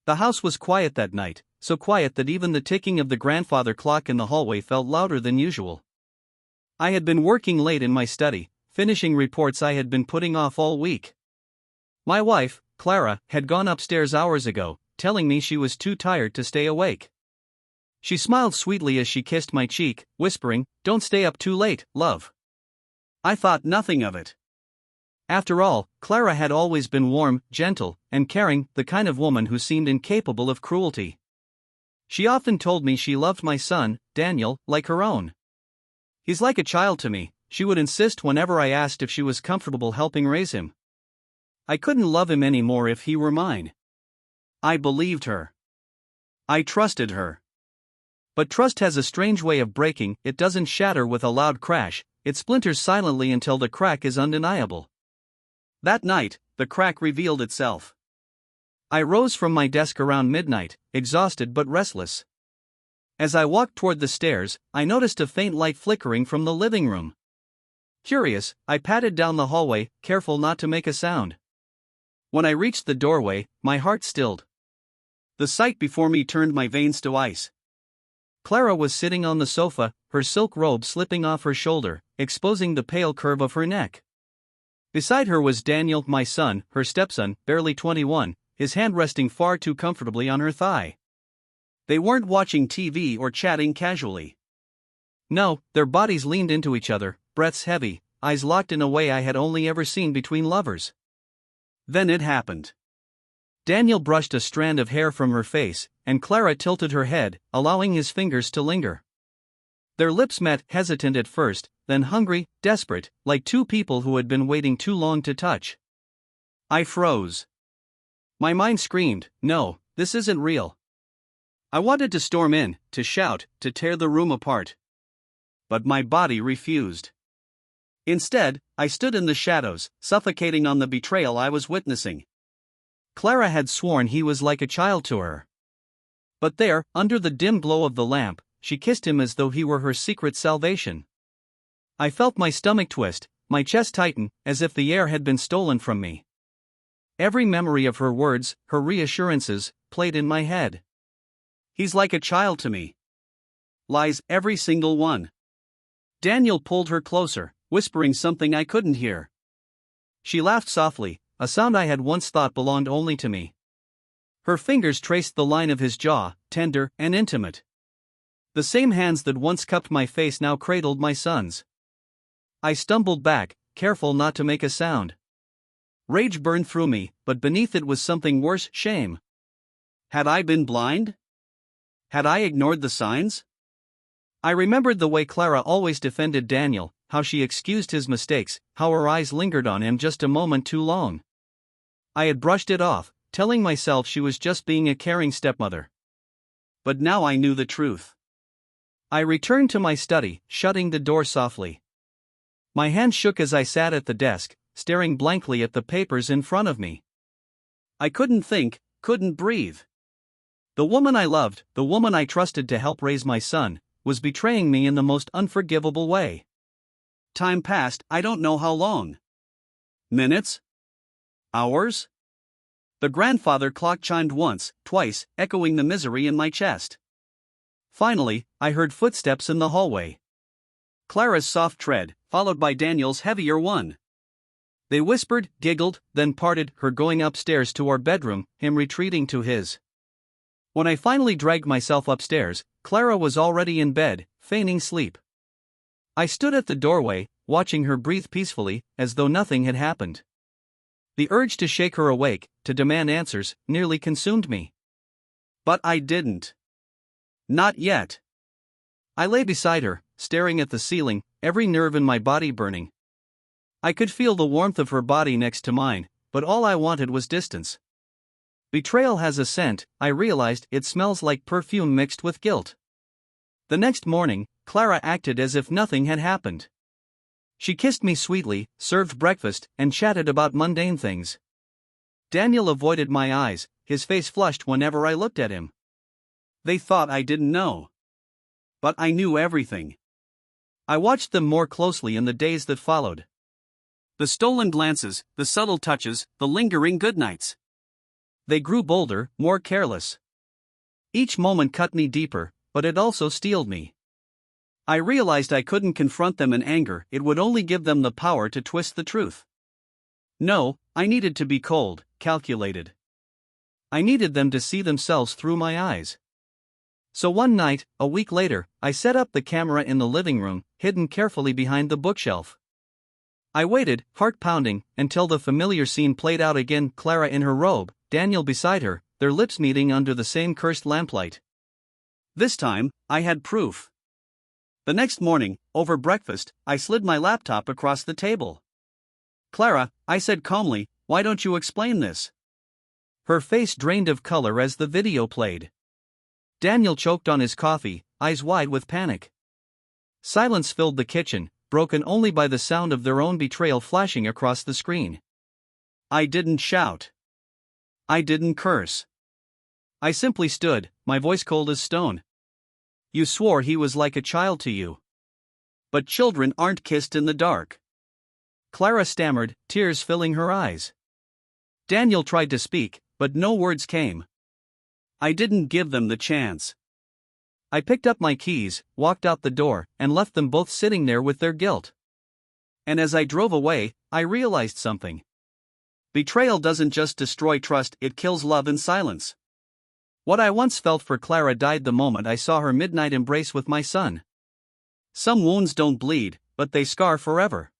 The house was quiet that night, so quiet that even the ticking of the grandfather clock in the hallway felt louder than usual. I had been working late in my study, finishing reports I had been putting off all week. My wife, Clara, had gone upstairs hours ago, telling me she was too tired to stay awake. She smiled sweetly as she kissed my cheek, whispering, "Don't stay up too late, love." I thought nothing of it. After all, Clara had always been warm, gentle, and caring, the kind of woman who seemed incapable of cruelty. She often told me she loved my son, Daniel, like her own. "He's like a child to me," she would insist whenever I asked if she was comfortable helping raise him. I couldn't love him anymore if he were mine. I believed her. I trusted her. But trust has a strange way of breaking. It doesn't shatter with a loud crash, it splinters silently until the crack is undeniable. That night, the crack revealed itself. I rose from my desk around midnight, exhausted but restless. As I walked toward the stairs, I noticed a faint light flickering from the living room. Curious, I padded down the hallway, careful not to make a sound. When I reached the doorway, my heart stilled. The sight before me turned my veins to ice. Clara was sitting on the sofa, her silk robe slipping off her shoulder, exposing the pale curve of her neck. Beside her was Daniel, my son, her stepson, barely 21, his hand resting far too comfortably on her thigh. They weren't watching TV or chatting casually. No, their bodies leaned into each other, breaths heavy, eyes locked in a way I had only ever seen between lovers. Then it happened. Daniel brushed a strand of hair from her face, and Clara tilted her head, allowing his fingers to linger. Their lips met, hesitant at first, then hungry, desperate, like two people who had been waiting too long to touch. I froze. My mind screamed, "No, this isn't real." I wanted to storm in, to shout, to tear the room apart. But my body refused. Instead, I stood in the shadows, suffocating on the betrayal I was witnessing. Clara had sworn he was like a child to her. But there, under the dim glow of the lamp, she kissed him as though he were her secret salvation. I felt my stomach twist, my chest tighten, as if the air had been stolen from me. Every memory of her words, her reassurances, played in my head. "He's like a child to me." Lies, every single one. Daniel pulled her closer, whispering something I couldn't hear. She laughed softly, a sound I had once thought belonged only to me. Her fingers traced the line of his jaw, tender and intimate. The same hands that once cupped my face now cradled my son's. I stumbled back, careful not to make a sound. Rage burned through me, but beneath it was something worse, shame. Had I been blind? Had I ignored the signs? I remembered the way Clara always defended Daniel, how she excused his mistakes, how her eyes lingered on him just a moment too long. I had brushed it off, telling myself she was just being a caring stepmother. But now I knew the truth. I returned to my study, shutting the door softly. My hand shook as I sat at the desk, staring blankly at the papers in front of me. I couldn't think, couldn't breathe. The woman I loved, the woman I trusted to help raise my son, was betraying me in the most unforgivable way. Time passed, I don't know how long. Minutes? Hours? The grandfather clock chimed once, twice, echoing the misery in my chest. Finally, I heard footsteps in the hallway. Clara's soft tread, followed by Daniel's heavier one. They whispered, giggled, then parted, her going upstairs to our bedroom, him retreating to his. When I finally dragged myself upstairs, Clara was already in bed, feigning sleep. I stood at the doorway, watching her breathe peacefully, as though nothing had happened. The urge to shake her awake, to demand answers, nearly consumed me. But I didn't. Not yet. I lay beside her, staring at the ceiling, every nerve in my body burning. I could feel the warmth of her body next to mine, but all I wanted was distance. Betrayal has a scent, I realized. It smells like perfume mixed with guilt. The next morning, Clara acted as if nothing had happened. She kissed me sweetly, served breakfast, and chatted about mundane things. Daniel avoided my eyes, his face flushed whenever I looked at him. They thought I didn't know. But I knew everything. I watched them more closely in the days that followed. The stolen glances, the subtle touches, the lingering goodnights. They grew bolder, more careless. Each moment cut me deeper, but it also steeled me. I realized I couldn't confront them in anger, it would only give them the power to twist the truth. No, I needed to be cold, calculated. I needed them to see themselves through my eyes. So one night, a week later, I set up the camera in the living room, hidden carefully behind the bookshelf. I waited, heart pounding, until the familiar scene played out again, Clara in her robe, Daniel beside her, their lips meeting under the same cursed lamplight. This time, I had proof. The next morning, over breakfast, I slid my laptop across the table. "Clara," I said calmly, "why don't you explain this?" Her face drained of color as the video played. Daniel choked on his coffee, eyes wide with panic. Silence filled the kitchen, broken only by the sound of their own betrayal flashing across the screen. I didn't shout. I didn't curse. I simply stood, my voice cold as stone. "You swore he was like a child to you. But children aren't kissed in the dark." Clara stammered, tears filling her eyes. Daniel tried to speak, but no words came. I didn't give them the chance. I picked up my keys, walked out the door, and left them both sitting there with their guilt. And as I drove away, I realized something. Betrayal doesn't just destroy trust, it kills love in silence. What I once felt for Clara died the moment I saw her midnight embrace with my son. Some wounds don't bleed, but they scar forever.